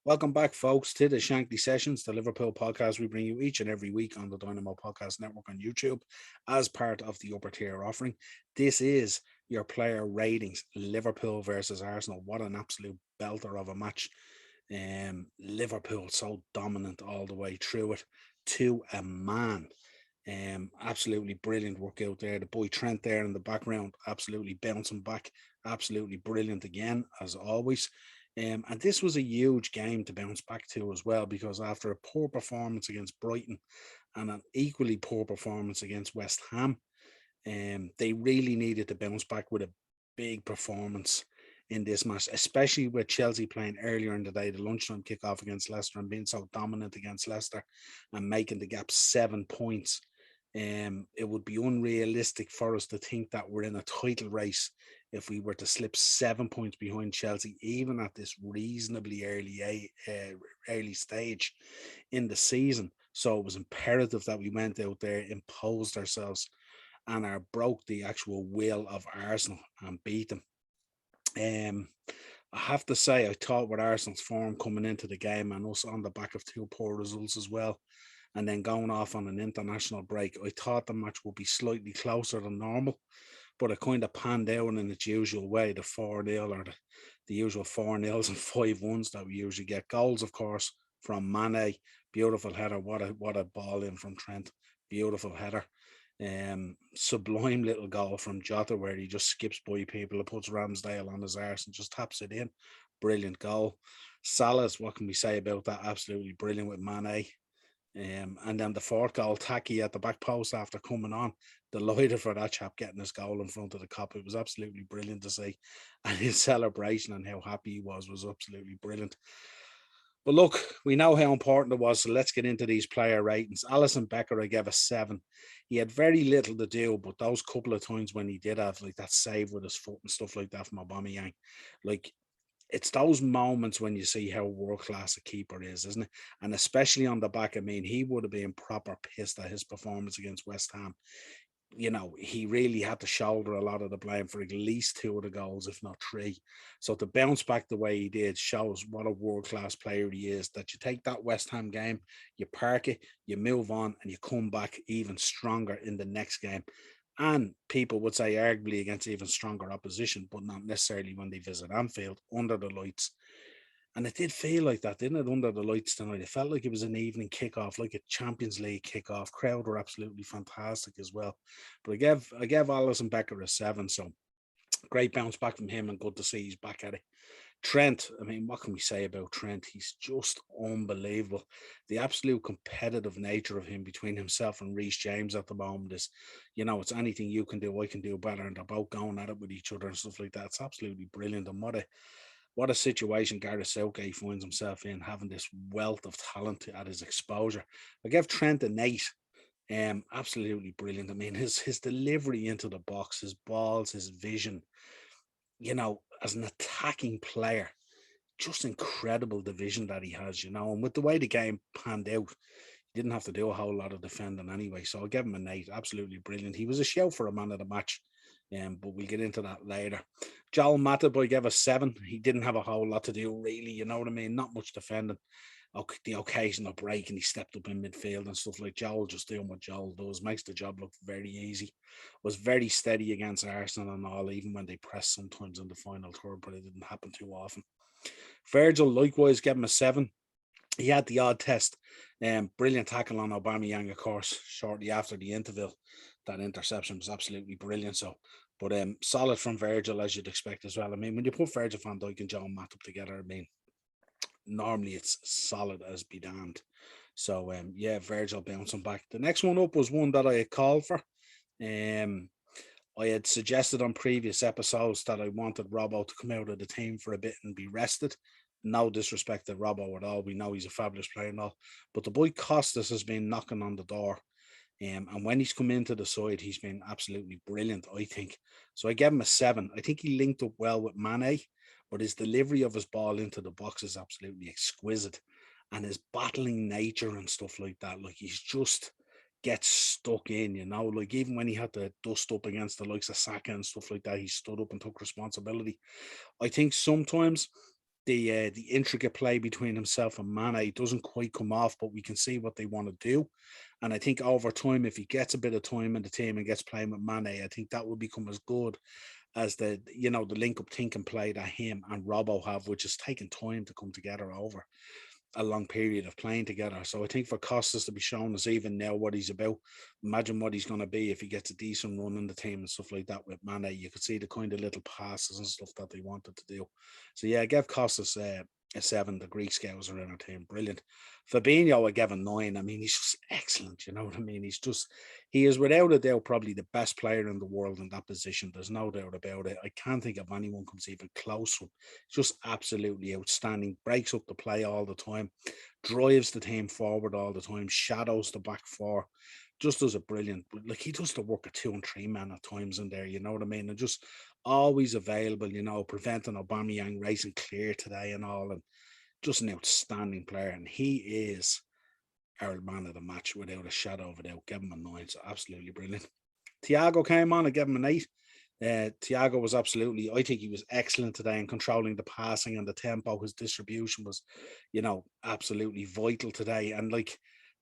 Welcome back, folks, to the Shankly Sessions, the Liverpool podcast we bring you each and every week on the Dynamo Podcast Network on YouTube as part of the upper tier offering. This is your player ratings, Liverpool versus Arsenal. What an absolute belter of a match. Liverpool so dominant all the way through it to a man. Absolutely brilliant work out there. The boy Trent there in the background, absolutely bouncing back, absolutely brilliant again, as always. And this was a huge game to bounce back to as well, because after a poor performance against Brighton and an equally poor performance against West Ham, they really needed to bounce back with a big performance in this match, especially with Chelsea playing earlier in the day, the lunchtime kickoff against Leicester, and being so dominant against Leicester and making the gap 7 points. It would be unrealistic for us to think that we're in a title race if we were to slip 7 points behind Chelsea, even at this reasonably early stage in the season. So it was imperative that we went out there, imposed ourselves, and broke the actual will of Arsenal and beat them. I have to say, I thought with Arsenal's form coming into the game and us on the back of two poor results as well, and then going off on an international break, I thought the match would be slightly closer than normal, but it kind of panned out in its usual way, the 4-0 or the usual 4-0s and 5-1s that we usually get. Goals, of course, from Mane, beautiful header, what a ball in from Trent, beautiful header. Sublime little goal from Jota where he just skips by people and puts Ramsdale on his arse and just taps it in. Brilliant goal. Salah's, what can we say about that? Absolutely brilliant with Mane. And then the fourth goal, tacky at the back post after coming on. Delighted for that chap getting his goal in front of the cop. It was absolutely brilliant to see. And his celebration and how happy he was absolutely brilliant. But look, we know how important it was, so let's get into these player ratings. Alisson Becker, I gave a 7. He had very little to do, but those couple of times when he did have like that save with his foot and stuff like that from Aubameyang, like it's those moments when you see how world class a keeper is, isn't it? And especially on the back, I mean, he would have been proper pissed at his performance against West Ham. You know, he really had to shoulder a lot of the blame for at least 2 of the goals, if not 3. So to bounce back the way he did shows what a world-class player he is, that you take that West Ham game, you park it, you move on, and you come back even stronger in the next game. And people would say arguably against even stronger opposition, but not necessarily when they visit Anfield under the lights. And it did feel like that, didn't it, under the lights tonight? It felt like it was an evening kickoff, like a Champions League kickoff. Crowd were absolutely fantastic as well. But I gave Alisson Becker a 7, so great bounce back from him and good to see he's back at it. Trent, I mean, what can we say about Trent? He's just unbelievable. The absolute competitive nature of him between himself and Reece James at the moment is, it's anything you can do, I can do better. And they're both going at it with each other and stuff like that. It's absolutely brilliant. And what a situation Gareth Southgate finds himself in, having this wealth of talent at his exposure. I gave Trent an 8. Absolutely brilliant. I mean, his delivery into the box, his balls, his vision, as an attacking player, just incredible the vision that he has, and with the way the game panned out, he didn't have to do a whole lot of defending anyway. So I'll give him an 8. Absolutely brilliant. He was a shout for a man of the match. But we'll get into that later. Joel Matip, I gave a 7. He didn't have a whole lot to do, really. You know what I mean? Not much defending. The occasional break, and he stepped up in midfield and stuff like Joel, just doing what Joel does. Makes the job look very easy. Was very steady against Arsenal and all, even when they pressed sometimes in the final third, but it didn't happen too often. Virgil, likewise, gave him a 7. He had the odd test. Brilliant tackle on Aubameyang, of course, shortly after the interval. That interception was absolutely brilliant. But solid from Virgil, as you'd expect as well. I mean, when you put Virgil van Dijk and John Matip together, I mean, normally it's solid as be damned. So, Virgil bouncing back. The next one up was one that I had called for. I had suggested on previous episodes that I wanted Robbo to come out of the team for a bit and be rested. No disrespect to Robbo at all. We know he's a fabulous player and all. But the boy Costas has been knocking on the door. And when he's come into the side, he's been absolutely brilliant, I think. So I gave him a 7. I think he linked up well with Mane, but his delivery of his ball into the box is absolutely exquisite. And his battling nature and stuff like that, like he's just gets stuck in, like even when he had to dust up against the likes of Saka and stuff like that, he stood up and took responsibility. I think sometimes the intricate play between himself and Mane doesn't quite come off, but we can see what they want to do. And I think over time, if he gets a bit of time in the team and gets playing with Mane, I think that will become as good as the link up thinking play that him and Robbo have, which is taking time to come together over a long period of playing together. So I think for Costas to be showing us even now what he's about, imagine what he's going to be if he gets a decent run in the team and stuff like that with Mane. You could see the kind of little passes and stuff that they wanted to do. So yeah, I gave Costas a 7. The Greek scouts are in our team, brilliant. Fabinho, I gave a 9. I mean, he's just excellent. You know what I mean? He is without a doubt probably the best player in the world in that position. There's no doubt about it. I can't think of anyone comes even close to him. Just absolutely outstanding. Breaks up the play all the time, drives the team forward all the time, shadows the back four. Just does a brilliant, like he does the work of 2 and 3 men at times in there, you know what I mean? And just always available, preventing Aubameyang racing clear today and all. And just an outstanding player. And he is our man of the match without a shadow of a doubt. Give him a 9. So absolutely brilliant. Thiago came on, I gave him an 8. Thiago was I think he was excellent today in controlling the passing and the tempo. His distribution was, absolutely vital today. And like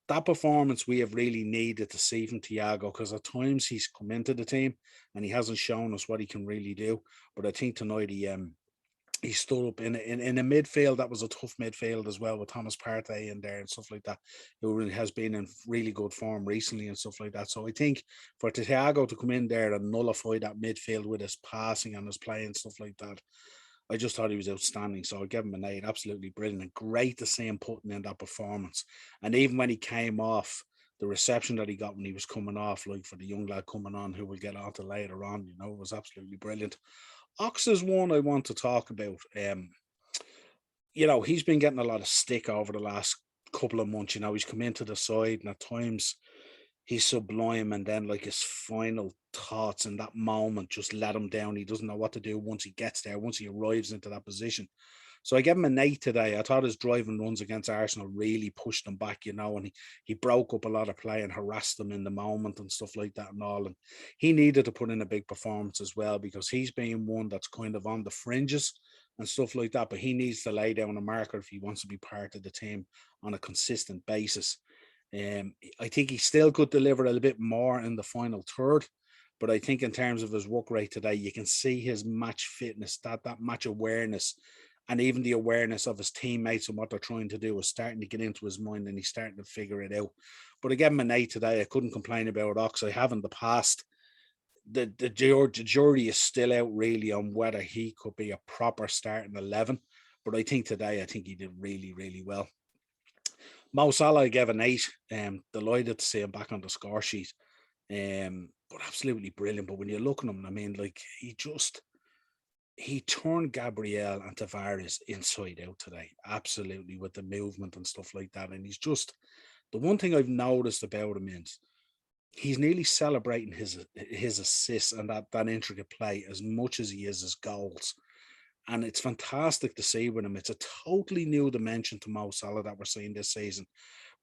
that performance we have really needed to see from Thiago, because at times he's come into the team and he hasn't shown us what he can really do. But I think tonight he stood up in a midfield that was a tough midfield as well, with Thomas Partey in there and stuff like that, who has been in really good form recently and stuff like that. So I think for Thiago to come in there and nullify that midfield with his passing and his play and stuff like that, I just thought he was outstanding. So I give him an 8. Absolutely brilliant. And great to see him putting in that performance. And even when he came off, the reception that he got when he was coming off, like for the young lad coming on, who we'll get on to later on, was absolutely brilliant. Ox is one I want to talk about. He's been getting a lot of stick over the last couple of months. He's come into the side and at times he's sublime, and then like his final thoughts in that moment just let him down. He doesn't know what to do once he gets there, once he arrives into that position. So I gave him an 8 today. I thought his driving runs against Arsenal really pushed him back, and he broke up a lot of play and harassed them in the moment and stuff like that and all. And he needed to put in a big performance as well, because he's being one that's kind of on the fringes and stuff like that. But he needs to lay down a marker if he wants to be part of the team on a consistent basis. I think he still could deliver a little bit more in the final third. But I think in terms of his work rate today, you can see his match fitness, that match awareness, and even the awareness of his teammates and what they're trying to do is starting to get into his mind, and he's starting to figure it out. But I gave him an 8 today. I couldn't complain about Ox. I have in the past. The jury is still out really on whether he could be a proper starting 11. But I think today, he did really, really well. Mo Salah, I gave an 8. Delighted to see him back on the score sheet. But absolutely brilliant. But when you look at him, I mean, like he turned Gabriel and Tavares inside out today, absolutely, with the movement and stuff like that. And he's just, the one thing I've noticed about him is he's nearly celebrating his assists and that intricate play as much as he is his goals. And it's fantastic to see with him. It's a totally new dimension to Mo Salah that we're seeing this season,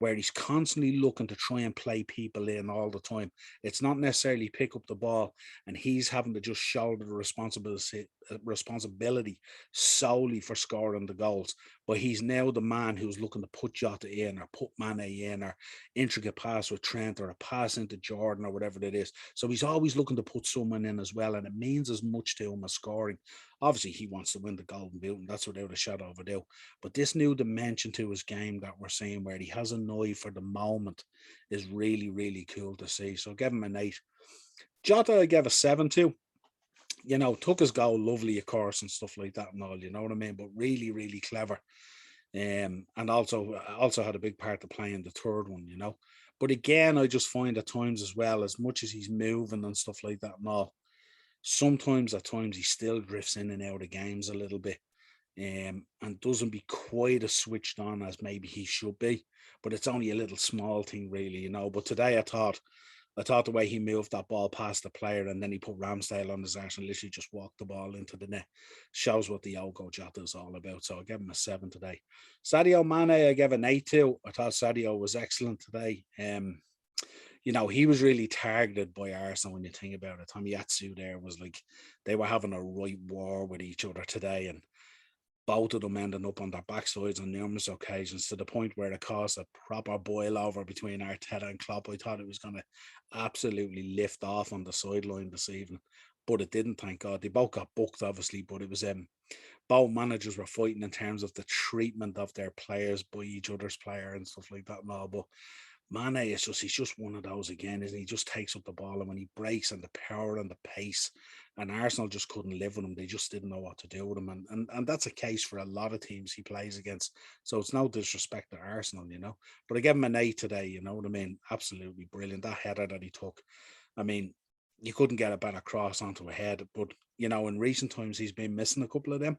where he's constantly looking to try and play people in all the time. It's not necessarily pick up the ball and he's having to just shoulder the responsibility solely for scoring the goals. But he's now the man who's looking to put Jota in, or put Mane in, or intricate pass with Trent, or a pass into Jordan, or whatever it is. So he's always looking to put someone in as well, and it means as much to him as scoring. Obviously, he wants to win the Golden Boot, and that's without a shadow of a doubt. But this new dimension to his game that we're seeing, where he has an eye for the moment, is really, really cool to see. So give him an 8. Jota, I gave a 7 to. Took his goal lovely, of course, and stuff like that and all, you know what I mean? But really, really clever. And also had a big part to play in the third one, But again, I just find at times as well, as much as he's moving and stuff like that and all, sometimes at times he still drifts in and out of games a little bit, and doesn't be quite as switched on as maybe he should be. But it's only a little small thing, really, But today I thought the way he moved that ball past the player, and then he put Ramsdale on his arse and literally just walked the ball into the net, shows what the Ogo Jota is all about. So I gave him a 7 today. Sadio Mane, I gave an 8 to. I thought Sadio was excellent today. He was really targeted by Arsenal when you think about it. Tomiyasu there was like, they were having a right war with each other today. And both of them ending up on their backsides on numerous occasions, to the point where it caused a proper boil over between Arteta and Klopp. I thought it was going to absolutely lift off on the sideline this evening, but it didn't, thank God. They both got booked, obviously, but it was both managers were fighting in terms of the treatment of their players by each other's player and stuff like that and all. But Mane is he's just one of those again, isn't he? He just takes up the ball, and when he breaks, and the power and the pace, and Arsenal just couldn't live with him. They just didn't know what to do with him. And that's a case for a lot of teams he plays against. So it's no disrespect to Arsenal, But I gave him an 8 today, you know what I mean? Absolutely brilliant. That header that he took, I mean, you couldn't get a better cross onto a head. But, in recent times, he's been missing a couple of them.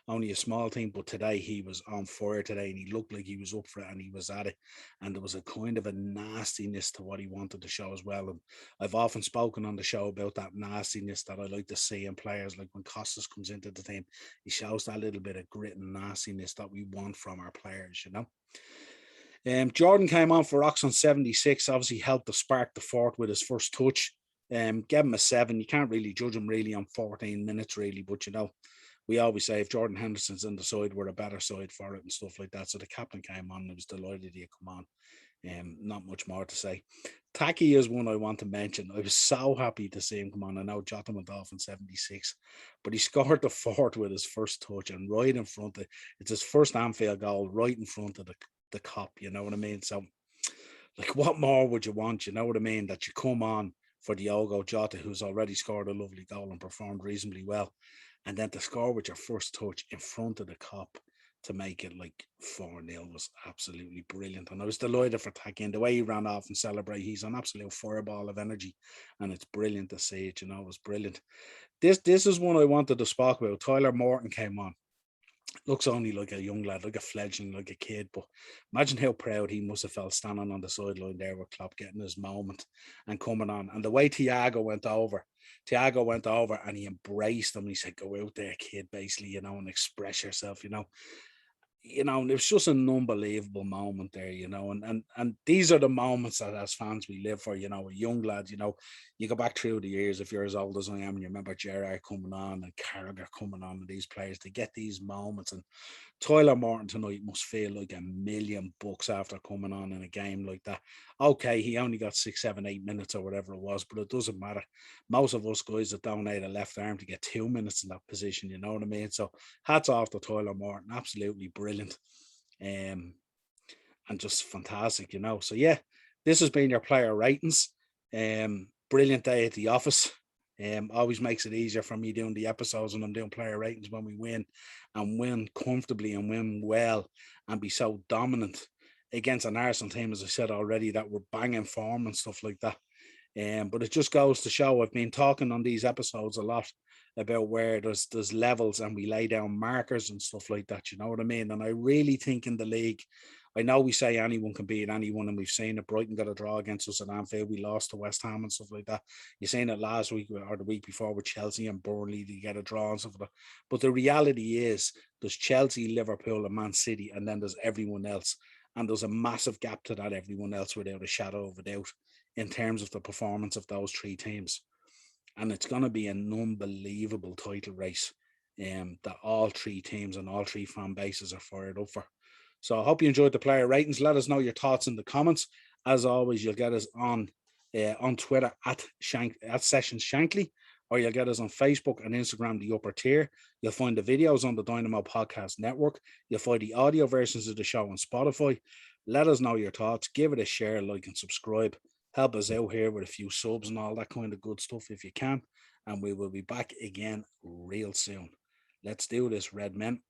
Only a small team, but today he was on fire today, and he looked like he was up for it, and he was at it. And there was a kind of a nastiness to what he wanted to show as well. And I've often spoken on the show about that nastiness that I like to see in players. Like when Costas comes into the team, he shows that little bit of grit and nastiness that we want from our players. Jordan came on for Ox on 76, obviously helped to spark the fort with his first touch. Gave him a 7. You can't really judge him really on 14 minutes, really, but we always say if Jordan Henderson's in the side, we're a better side for it and stuff like that. So the captain came on and I was delighted he come on. Not much more to say. Taki is one I want to mention. I was so happy to see him come on. I know Jota went off in 76, but he scored the fourth with his first touch and right in front of it's his first Anfield goal, right in front of the cop, you know what I mean? So, like, what more would you want? You know what I mean? That you come on for Diogo Jota, who's already scored a lovely goal and performed reasonably well, and then to score with your first touch in front of the cop to make it like 4-0 was absolutely brilliant. And I was delighted for Taki, and the way he ran off and celebrate, he's an absolute fireball of energy, and it's brilliant to see it. It was brilliant. This is one I wanted to speak about. Tyler Morton came on. Looks only like a young lad, like a fledgling, like a kid. But imagine how proud he must have felt standing on the sideline there with Klopp getting his moment and coming on. And the way Thiago went over and he embraced him. He said, "Go out there, kid," basically, and express yourself. It was just an unbelievable moment there, and these are the moments that as fans we live for, a young lad, you go back through the years, if you're as old as I am, and you remember Gerrard coming on and Carragher coming on, and these players, they get these moments, and Tyler Morton tonight must feel like $1,000,000 after coming on in a game like that. Okay, he only got 6, 7, 8 minutes or whatever it was, but it doesn't matter. Most of us guys that donate a left arm to get 2 minutes in that position, you know what I mean? So hats off to Tyler Morton, absolutely brilliant. And just fantastic, So yeah, this has been your player ratings. Brilliant day at the office. Always makes it easier for me doing the episodes when I'm doing player ratings when we win and win comfortably and win well and be so dominant against an Arsenal team, as I said already, that we're banging form and stuff like that. But it just goes to show, I've been talking on these episodes a lot about where there's levels and we lay down markers and stuff like that, you know what I mean? And I really think in the league, I know we say anyone can beat anyone, and we've seen it. Brighton got a draw against us at Anfield. We lost to West Ham and stuff like that. You've seen it last week or the week before with Chelsea and Burnley. They get a draw and stuff like that. But the reality is there's Chelsea, Liverpool and Man City, and then there's everyone else. And there's a massive gap to that everyone else without a shadow of a doubt in terms of the performance of those three teams. And it's going to be an unbelievable title race that all three teams and all three fan bases are fired up for. So I hope you enjoyed the player ratings. Let us know your thoughts in the comments. As always, you'll get us on Twitter at Sessions Shankly, or you'll get us on Facebook and Instagram, The Upper Tier. You'll find the videos on the Dynamo Podcast Network. You'll find the audio versions of the show on Spotify. Let us know your thoughts. Give it a share, like, and subscribe. Help us out here with a few subs and all that kind of good stuff if you can. And we will be back again real soon. Let's do this, Red Men.